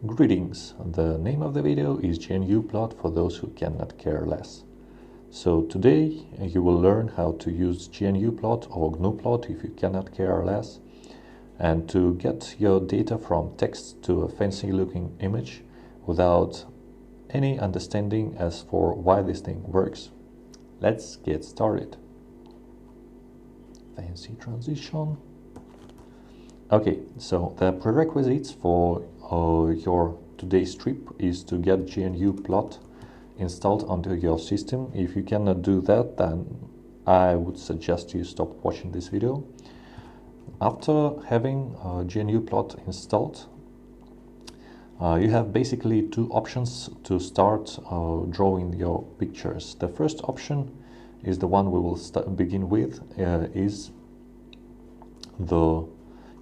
Greetings, the name of the video is GNUPlot for those who cannot care less. So today you will learn how to use GNUPlot or GNUPlot if you cannot care less, and to get your data from text to a fancy looking image without any understanding as for why this thing works. Let's get started. Fancy transition. Okay, so the prerequisites for your today's trip is to get GNUPlot installed onto your system. If you cannot do that, then I would suggest you stop watching this video. After having GNUPlot installed, you have basically two options to start drawing your pictures. The first option is the one we will begin with, is the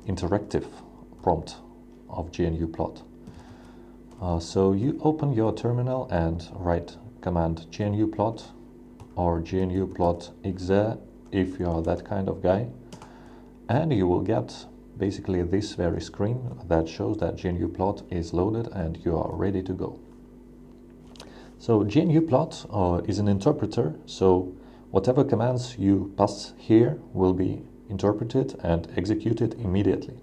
interactive prompt of GNUPlot. So you open your terminal and write command GNUPlot or GNUPlot.exe if you are that kind of guy, and you will get basically this very screen that shows that GNUPlot is loaded and you are ready to go. So GNUPlot is an interpreter, so whatever commands you pass here will be interpreted and executed immediately.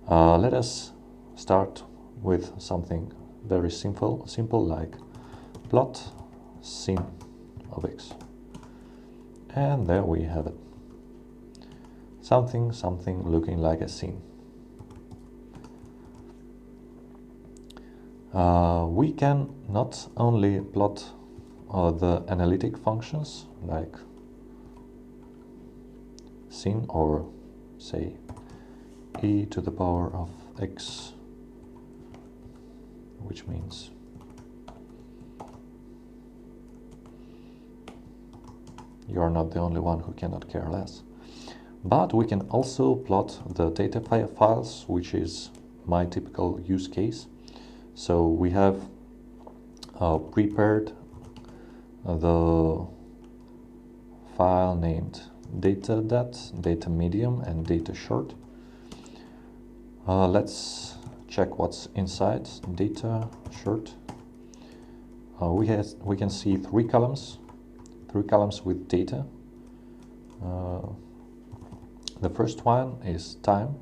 Let us start with something very simple like plot scene of X, and there we have it. Something looking like a scene. We can not only plot the analytic functions like scene or say e to the power of x, which means you are not the only one who cannot care less. But we can also plot the data files, which is my typical use case. So we have prepared the file named data.dat, data medium, and data short. Let's check what's inside data short. We can see three columns with data. The first one is time,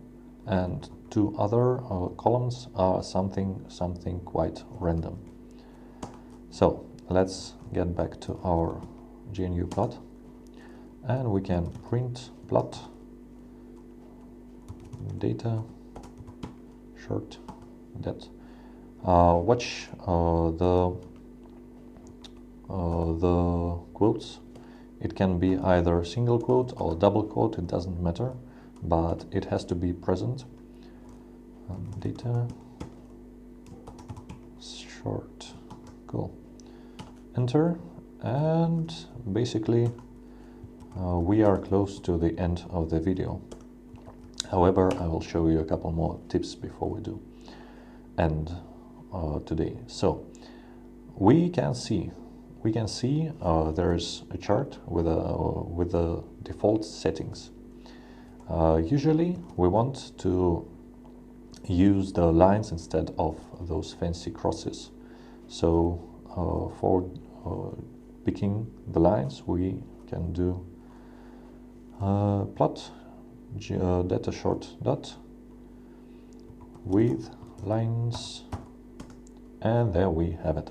and two other columns are something quite random. So let's get back to our GNUPlot, and we can print plot data short that. Watch the quotes. It can be either single quote or double quote, it doesn't matter, but it has to be present. Data short, cool. Enter, and basically we are close to the end of the video. However, I will show you a couple more tips before we do end today. So we can see there's a chart with the default settings. Usually we want to use the lines instead of those fancy crosses. So for picking the lines, we can do plot data short dot with lines, and there we have it.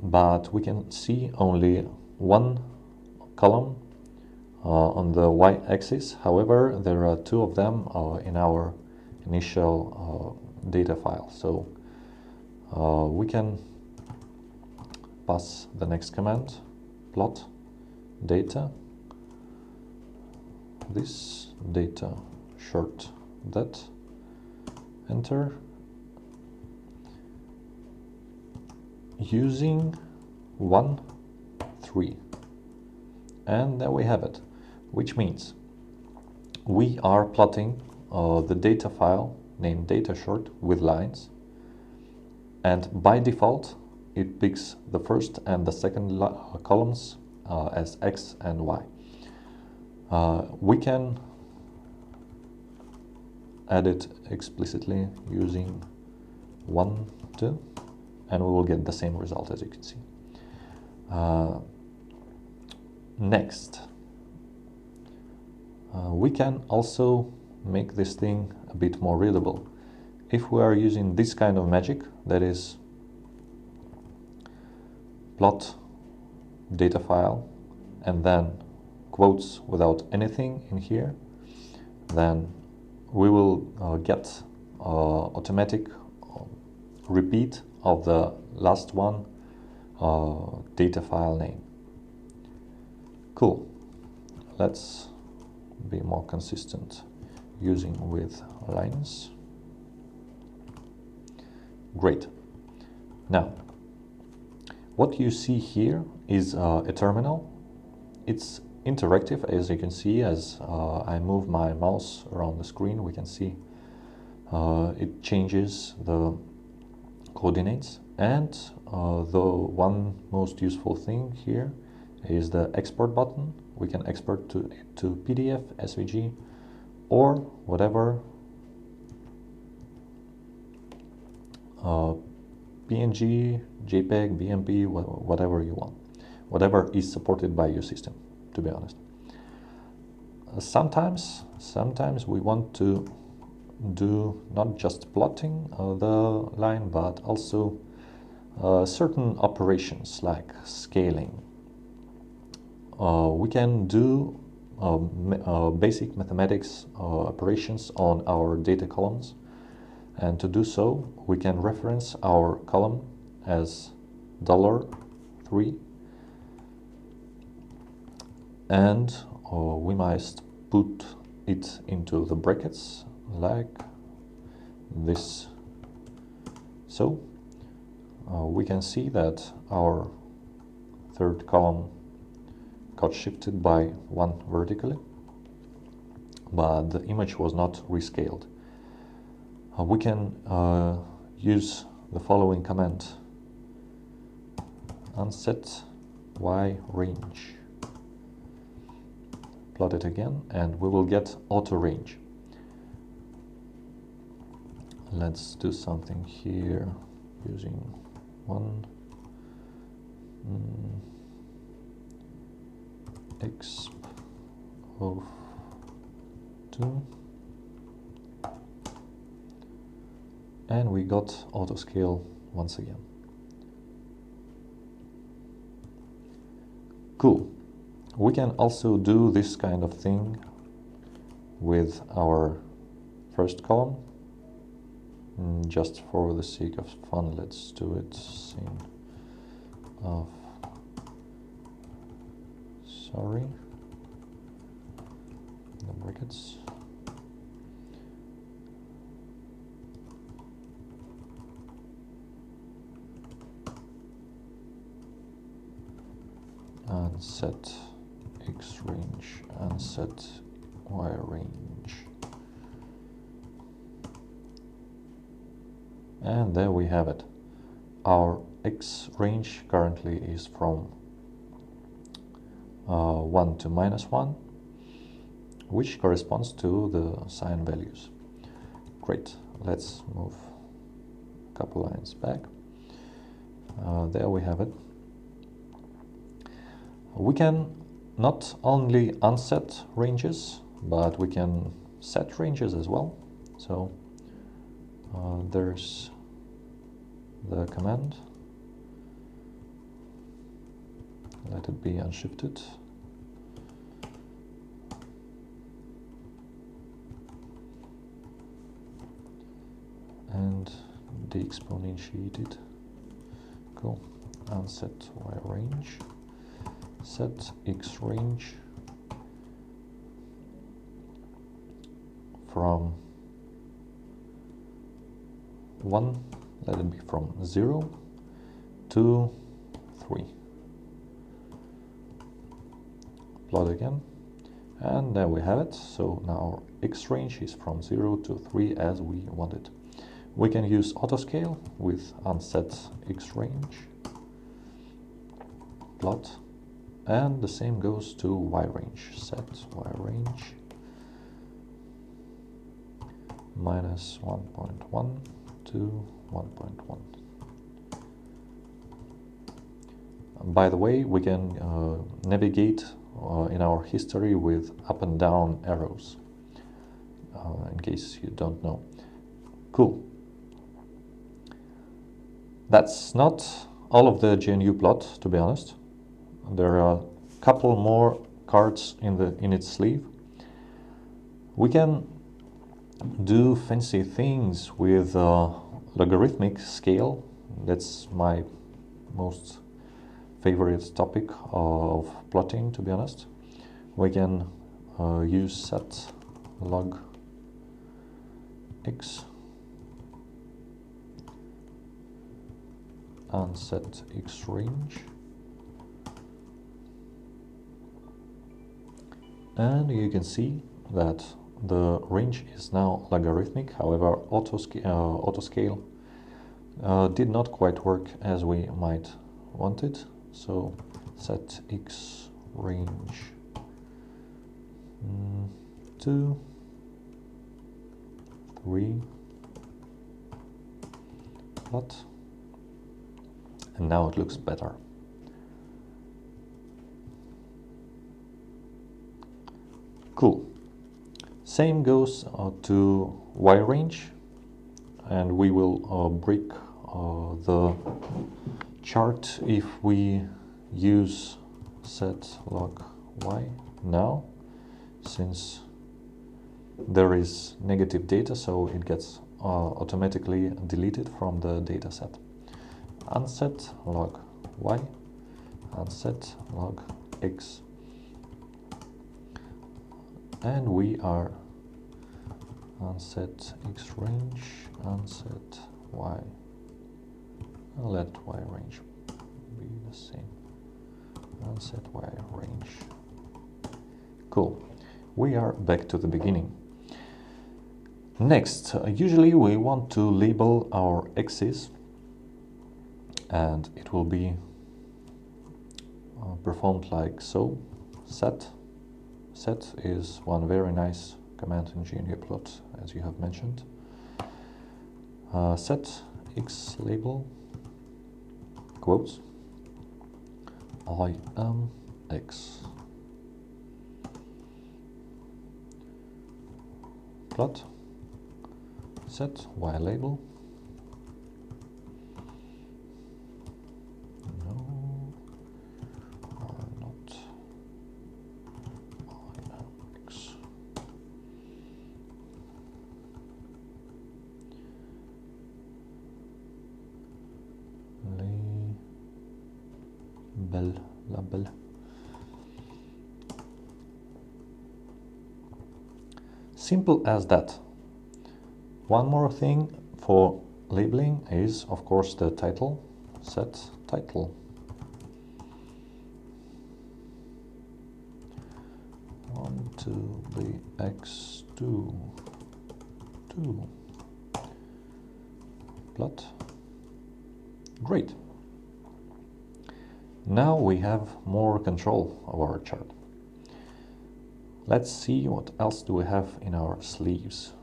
But we can see only one column on the y-axis. However, there are two of them in our initial data file. So we can pass the next command, plot data, this data short that, enter, using 1, 3, and there we have it, which means we are plotting the data file named data short with lines, and by default it picks the first and the second columns as X and Y. We can add it explicitly using 1, 2, and we will get the same result, as you can see. Next, we can also make this thing a bit more readable. If we are using this kind of magic, that is plot data file and then quotes without anything in here, then we will get automatic repeat of the last one data file name. Cool. Let's be more consistent using with lines. Great. Now, what you see here is a terminal. It's interactive, as you can see. As I move my mouse around the screen, we can see it changes the coordinates. And the one most useful thing here is the export button. We can export to PDF, SVG, or whatever PNG, JPEG, BMP, whatever you want, whatever is supported by your system, to be honest. Sometimes we want to do not just plotting the line, but also certain operations like scaling. We can do basic mathematics operations on our data columns, and to do so we can reference our column as $3, and we must put it into the brackets like this. So we can see that our third column got shifted by 1 vertically, but the image was not rescaled. We can use the following command: unset y range. Plot it again, and we will get auto range. Let's do something here using 1 exp of 2, and we got auto scale once again. Cool. We can also do this kind of thing with our first column. Just for the sake of fun, let's do it sin of, sorry, the brackets. Unset x range, unset y range. And there we have it. Our x range currently is from 1 to -1, which corresponds to the sign values. Great. Let's move a couple lines back. There we have it. We can not only unset ranges, but we can set ranges as well. So there's the command, let it be unshifted, and de-exponentiated. Cool. Unset y range, set x range from 1, let it be from 0 to 3. Plot again, and there we have it. So now our x range is from 0 to 3 as we wanted. We can use autoscale with unset x range, plot, and the same goes to y range, set y range minus 1.1 to 1.1. By the way, we can navigate in our history with up and down arrows, in case you don't know. Cool. That's not all of the GNUPlot, to be honest. There are a couple more cards in its sleeve. We can do fancy things with logarithmic scale. That's my most favorite topic of plotting, to be honest. We can use set log x, unset x range, and you can see that the range is now logarithmic. However, autoscale did not quite work as we might want it. So set x range 2, 3, plot, and now it looks better. Cool. Same goes to y range, and we will break the chart if we use set log y now, since there is negative data, so it gets automatically deleted from the data set. Unset log y, unset log x, and we are unset x range, unset y. I'll let y range be the same. Unset y range. Cool. We are back to the beginning. Next, usually we want to label our axes, and it will be performed like so. Set. Set is one very nice command in GNUPlot, as you have mentioned. Set x label quotes I am x. Plot set y label no or not I am x. Label. Simple as that. One more thing for labeling is, of course, the title. Set title. On to the x2. 2. Plot. Great. Now we have more control of our chart. Let's see what else do we have in our sleeves.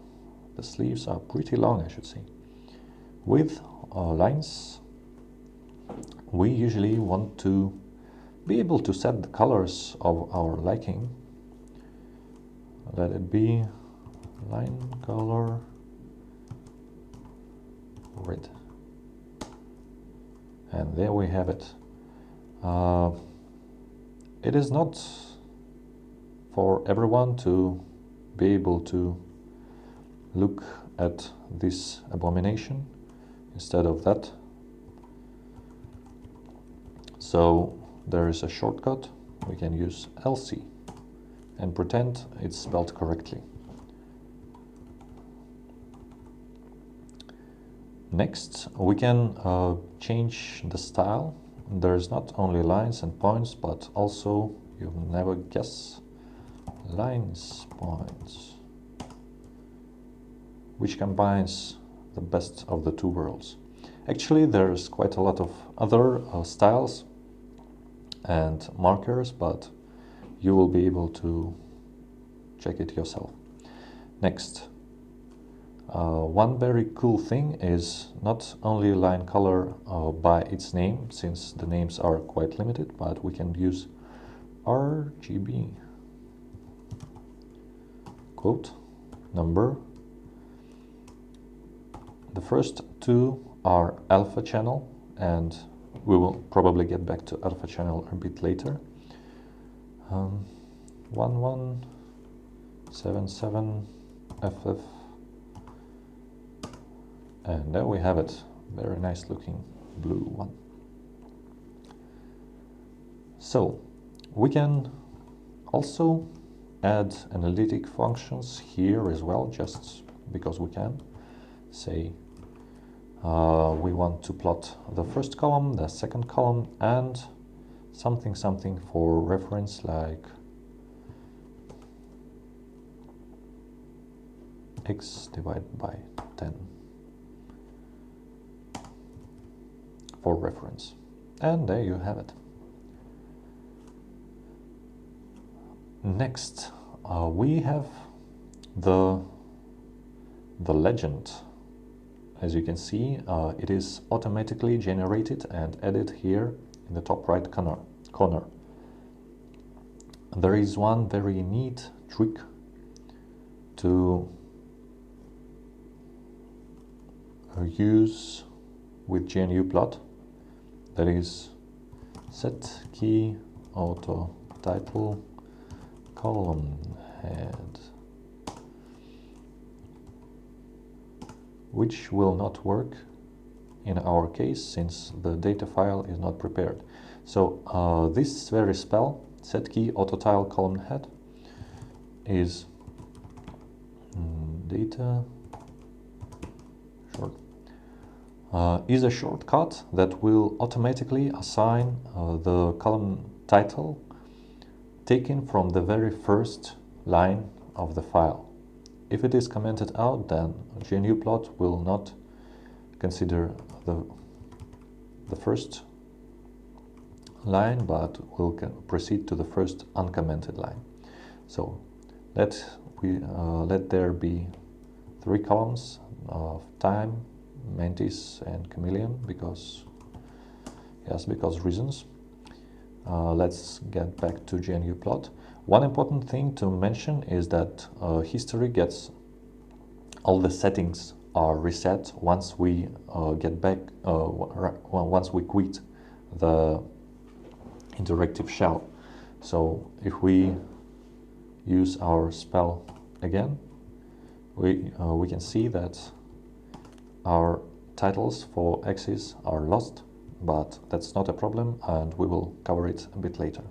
The sleeves are pretty long, I should say. With lines, we usually want to be able to set the colors of our liking. Let it be line color red. And there we have it. It is not for everyone to be able to look at this abomination instead of that. So there is a shortcut. We can use LC and pretend it's spelled correctly. Next, we can change the style. There's not only lines and points, but also, you'll never guess, lines, points, which combines the best of the two worlds. Actually, there's quite a lot of other styles and markers, but you will be able to check it yourself. Next, One very cool thing is not only Lonecolour by its name, since the names are quite limited, but we can use RGB, quote, number. The first two are alpha channel, and we will probably get back to alpha channel a bit later. 1177 FF, and there we have it. Very nice looking blue one. So we can also add analytic functions here as well, just because we can. Say we want to plot the first column, the second column, and something for reference, like x divided by 10 for reference. And there you have it. Next, we have the legend. As you can see, it is automatically generated and added here in the top right corner. There is one very neat trick to use with GNUPlot, that is set key Autotitle columnhead, which will not work in our case since the data file is not prepared. So this very spell, set key Autotitle columnhead, is data short, is a shortcut that will automatically assign the column title taken from the very first line of the file. If it is commented out, then GNUPlot will not consider the first line, but will proceed to the first uncommented line. So let there be 3 columns of time, mantis, and chameleon, because reasons. Let's get back to GNUPlot. One important thing to mention is that history gets all the settings are reset once we get back, once we quit the interactive shell. So if we use our spell again, we can see that our titles for axes are lost, but that's not a problem, and we will cover it a bit later.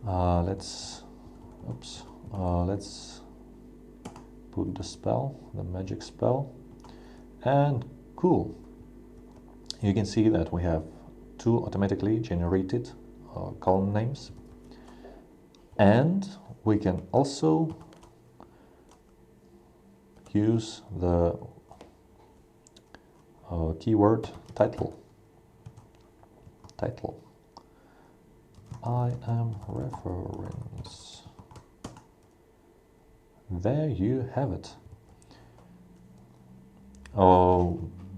Let's put the spell, the magic spell, and cool. You can see that we have 2 automatically generated column names, and we can also use the keyword title. I am reference. There you have it.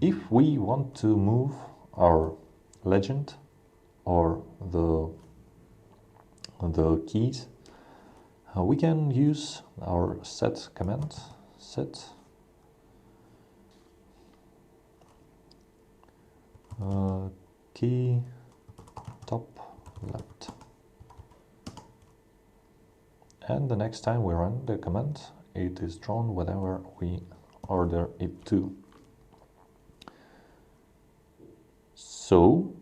If we want to move our legend or the keys, we can use our set command, set key top left, and the next time we run the command, it is drawn whenever we order it to. So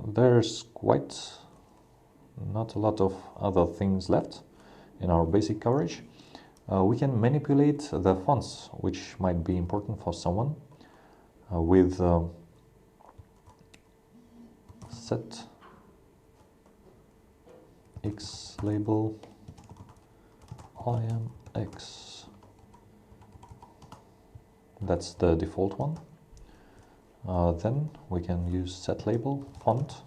there's quite not a lot of other things left in our basic coverage. We can manipulate the fonts, which might be important for someone, with set X label IMX. That's the default one. Then we can use set label font.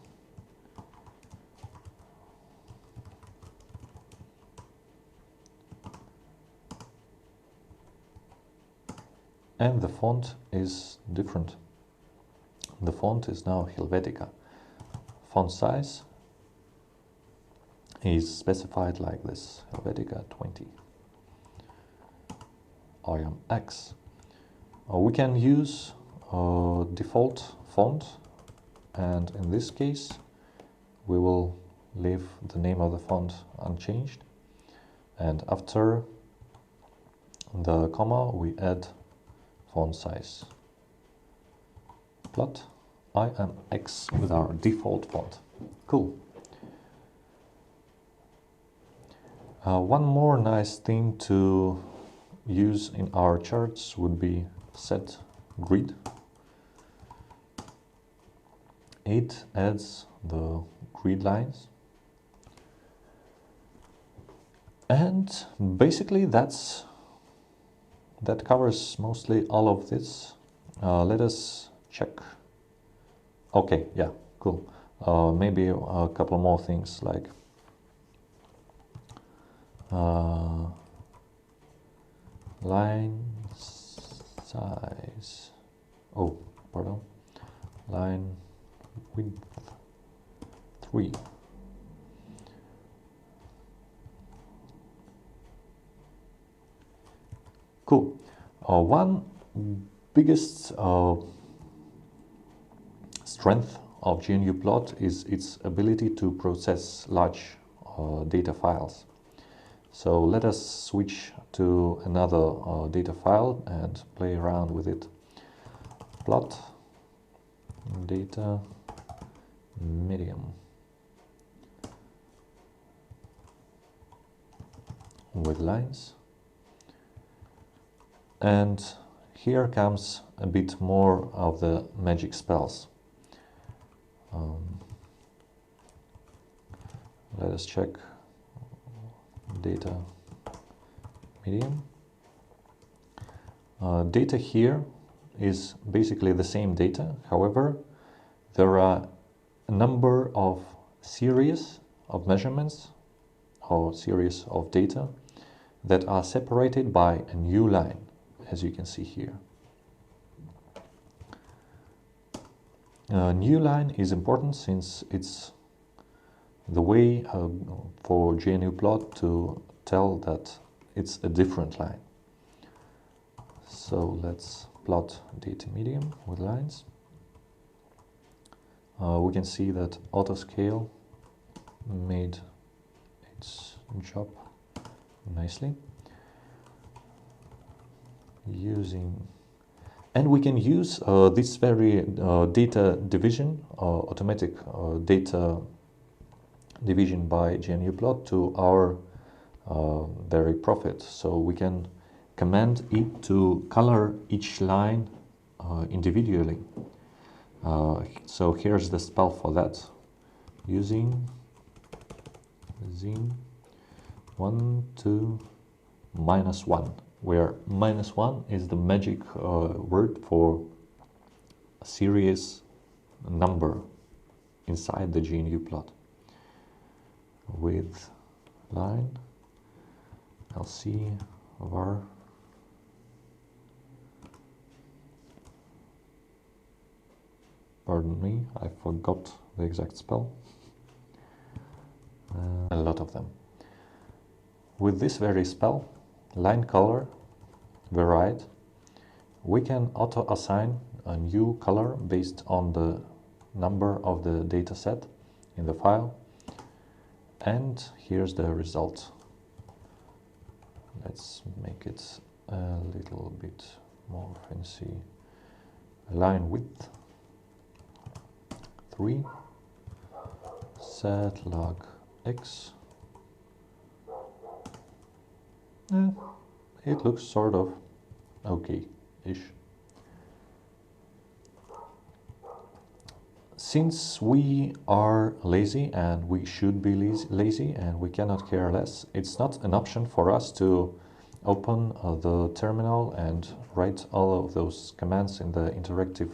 and the font is different. The font is now Helvetica. Font size is specified like this, Helvetica 20. IMX. We can use default font, and in this case we will leave the name of the font unchanged, and after the comma we add font size. Plot IMX with our default font. Cool. One more nice thing to use in our charts would be set grid. It adds the grid lines, and basically that covers mostly all of this. Let us check. Okay, yeah, cool. Maybe a couple more things like line size. Oh, pardon. Line width 3. Cool. One biggest strength of GNUPlot is its ability to process large data files. So let us switch to another data file and play around with it. Plot data medium with lines. And here comes a bit more of the magic spells. Let us check data medium. Data here is basically the same data. However, there are a number of series of measurements or series of data that are separated by a new line, as you can see here. A new line is important since it's the way for GNUPlot to tell that it's a different line. So let's plot data medium with lines. We can see that autoscale made its job nicely. And we can use this very data division, automatic data division by GNUPlot to our very profit. So we can command it to color each line individually. So here's the spell for that. Using zine 1 to -1, where -1 is the magic word for a series number inside the GNUPlot. With line LC var pardon me, I forgot the exact spell. A lot of them. With this very spell, Lonecolour varied, we can auto-assign a new color based on the number of the data set in the file. And here's the result. Let's make it a little bit more fancy. Line width 3, set log x. It looks sort of okay-ish. Since we are lazy, and we should be lazy, and we cannot care less, it's not an option for us to open the terminal and write all of those commands in the interactive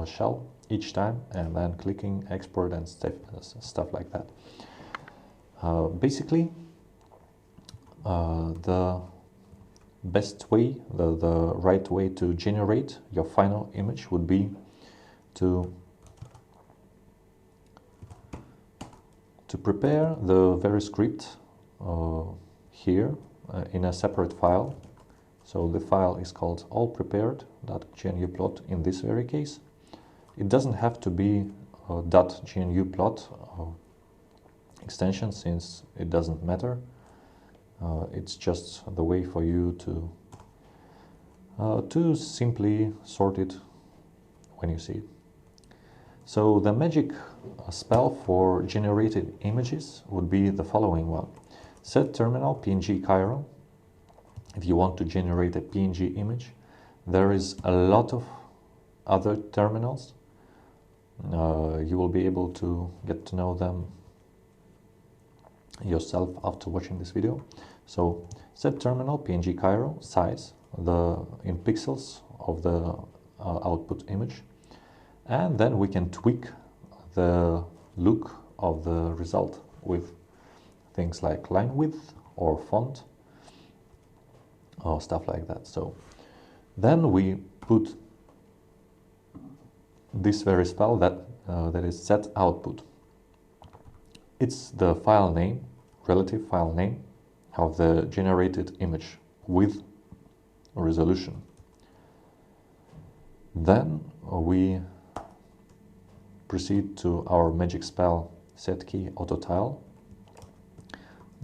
shell each time, and then clicking export and stuff like that. Basically, the best way, the right way to generate your final image would be to prepare the very script here in a separate file. So the file is called allprepared.gnuplot in this very case. It doesn't have to be .gnuplot extension, since it doesn't matter. It's just the way for you to simply sort it when you see it. So the magic spell for generated images would be the following one. Set terminal pngcairo. If you want to generate a PNG image, there is a lot of other terminals. You will be able to get to know them yourself after watching this video. So set terminal pngcairo size in pixels of the output image, and then we can tweak the look of the result with things like line width or font or stuff like that. So then we put this very spell that is set output. It's the file name, relative file name of the generated image with resolution. Then we proceed to our magic spell set key autotitle.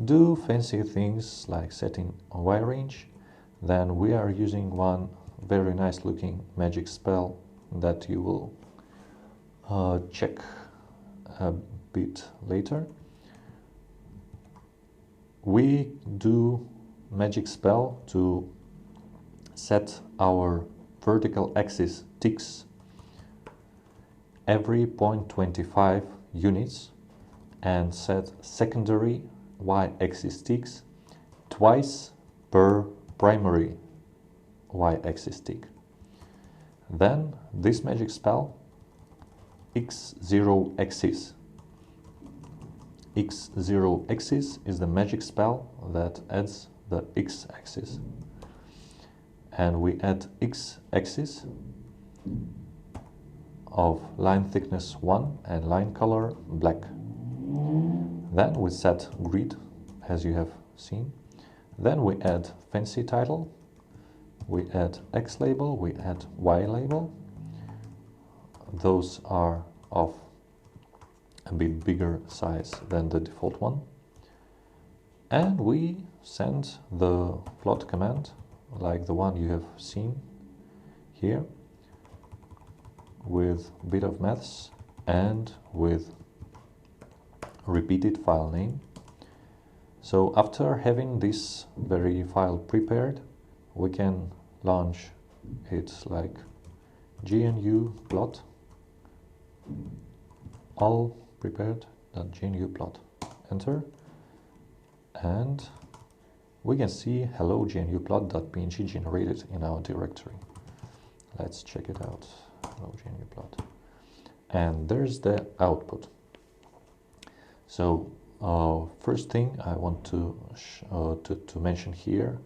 Do fancy things like setting a Y range. Then we are using one very nice looking magic spell that you will check a bit later. We do magic spell to set our vertical axis tics every 0.25 units and set secondary y-axis tics twice per primary y-axis tick. Then this magic spell x0 axis. x0 axis is the magic spell that adds the x-axis, and we add x-axis of line thickness 1 and line color black. Then we set grid, as you have seen. Then we add fancy title, we add X label, we add Y label. Those are of a bit bigger size than the default one. And we send the plot command, like the one you have seen here, with a bit of maths and with repeated file name. So after having this very file prepared, we can launch it like GNUPlot, all prepared.gnuplot. Enter, and we can see hello gnuplot.png generated in our directory. Let's check it out. Hello GNUPlot, and there's the output. So first thing I want to mention here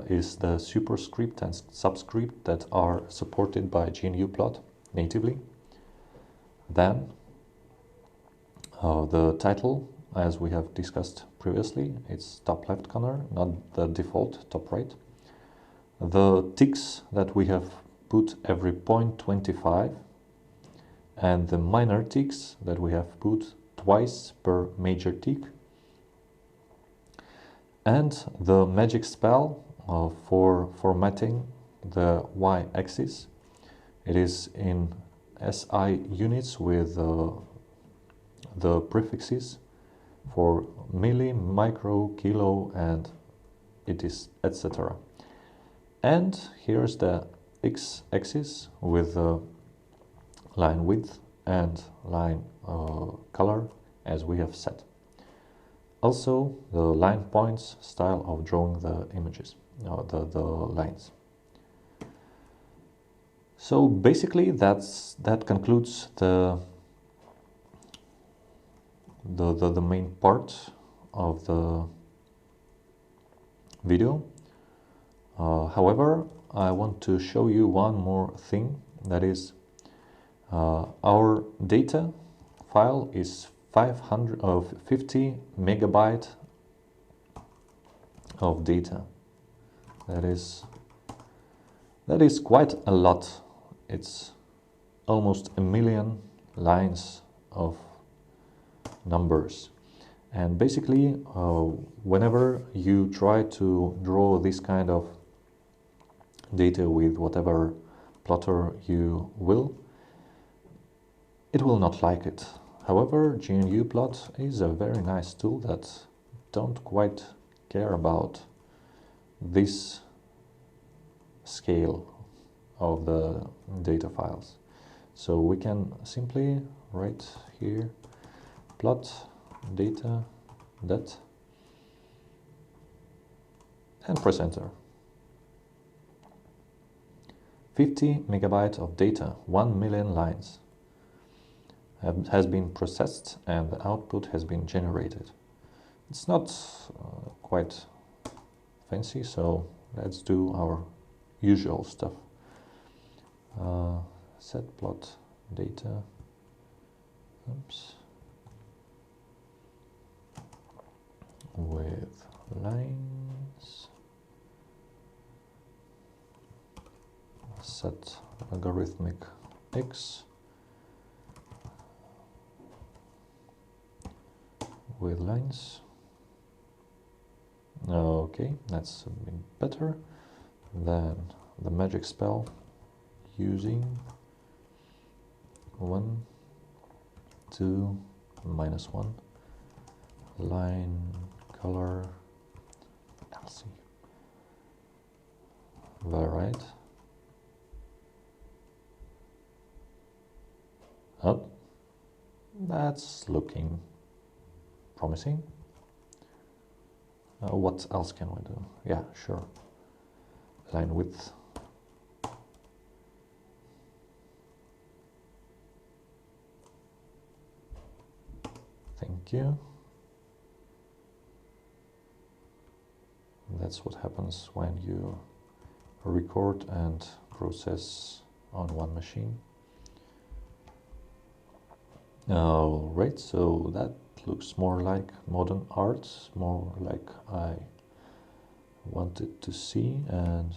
is the superscript and subscript that are supported by GNUPlot natively. Then the title, as we have discussed previously, it's top left corner, not the default top right. The tics that we have put every 0.25, and the minor tics that we have put twice per major tick, and the magic spell for formatting the y-axis. It is in SI units with the prefixes for milli, micro, kilo, and it is etc. And here's the x-axis with the line width and line color as we have set. Also the line points style of drawing the images, the lines. So basically that concludes the main part of the video. However, I want to show you one more thing, that is our data file is 50 megabyte of data. That is quite a lot. It's almost 1 million lines of numbers. And basically, whenever you try to draw this kind of data with whatever plotter you will, it will not like it. However, GNUPlot is a very nice tool that don't quite care about this scale of the data files. So we can simply write here plot data that and press enter. 50 megabyte of data, 1 million lines has been processed and the output has been generated. It's not quite fancy, so let's do our usual stuff. Set plot data, oops, with lines, set logarithmic x with lines. Okay, that's a bit better than the magic spell using 1, 2, -1, line color LC. Very right. Oh, that's looking promising. What else can we do? Yeah, sure. Line width. Thank you. That's what happens when you record and process on one machine. Right, so that looks more like modern art, more like I wanted to see. And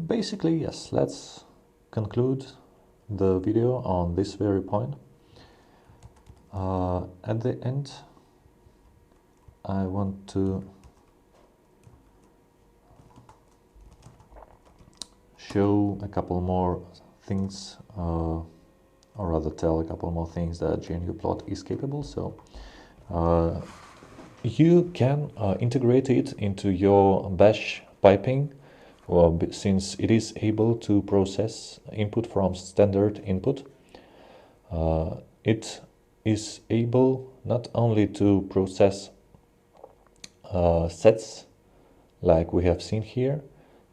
basically, yes, let's conclude the video on this very point. At the end, I want to show a couple more things, or rather tell a couple more things that GNUPlot is capable. So you can integrate it into your bash piping, since it is able to process input from standard input. It is able not only to process sets like we have seen here,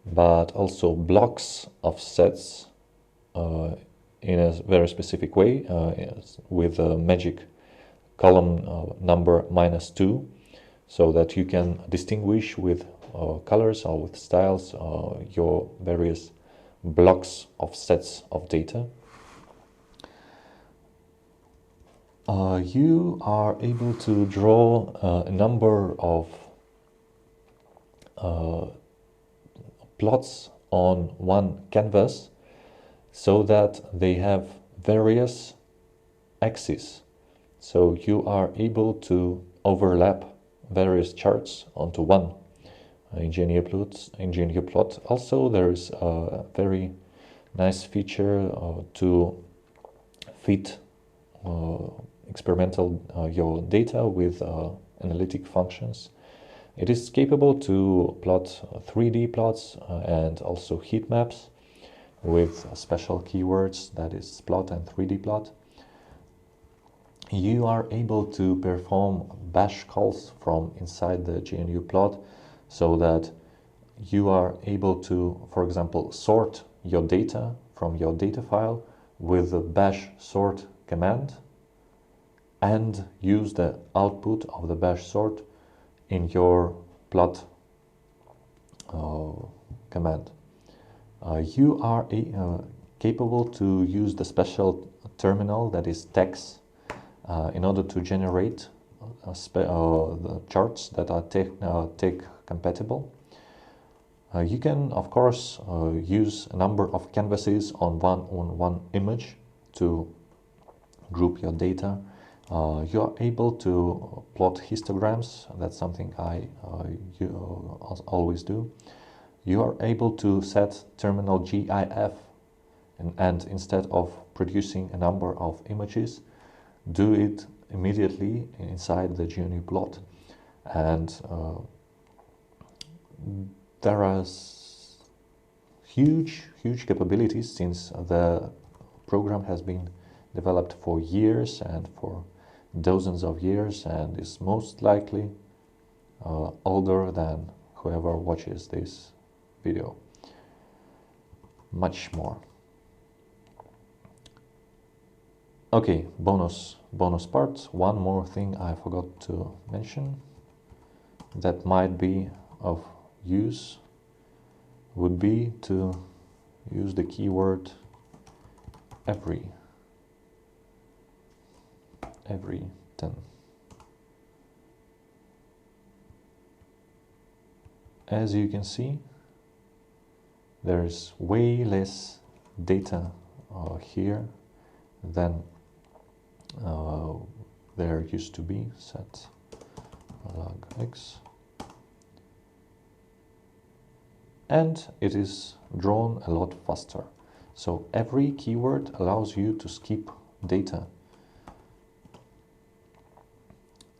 but also blocks of sets in a very specific way, with a magic column number -2, so that you can distinguish with colors or with styles your various blocks of sets of data. You are able to draw a number of plots on one canvas, so that they have various axes. So you are able to overlap various charts onto one. In GNUPlot also there is a very nice feature to fit your data with analytic functions. It is capable to plot 3D plots and also heat maps with special keywords, that is plot and 3D plot. You are able to perform bash calls from inside the GNUPlot, so that you are able to, for example, sort your data from your data file with the bash sort command, and use the output of the bash sort in your plot command. You are capable to use the special terminal that is tics in order to generate the charts that are tic compatible. You can, of course, use a number of canvases on one image to group your data. You are able to plot histograms. That's something I always do. You are able to set terminal GIF, and instead of producing a number of images, do it immediately inside the GNUPlot. And there are huge capabilities, since the program has been developed for years and for dozens of years, and is most likely older than whoever watches this video. Much more. Okay, bonus part. One more thing I forgot to mention that might be of use would be to use the keyword every 10. As you can see, there's way less data here than there used to be. Set log x, and it is drawn a lot faster. So every keyword allows you to skip data,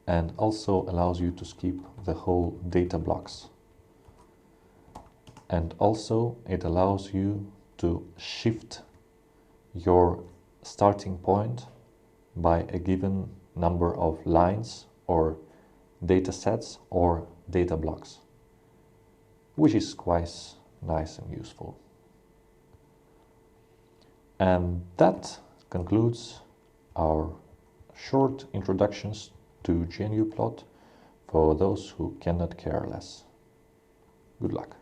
and also allows you to skip the whole data blocks. And also it allows you to shift your starting point by a given number of lines or data sets or data blocks, which is quite nice and useful. And that concludes our short introductions to GNUPlot for those who cannot care less. Good luck.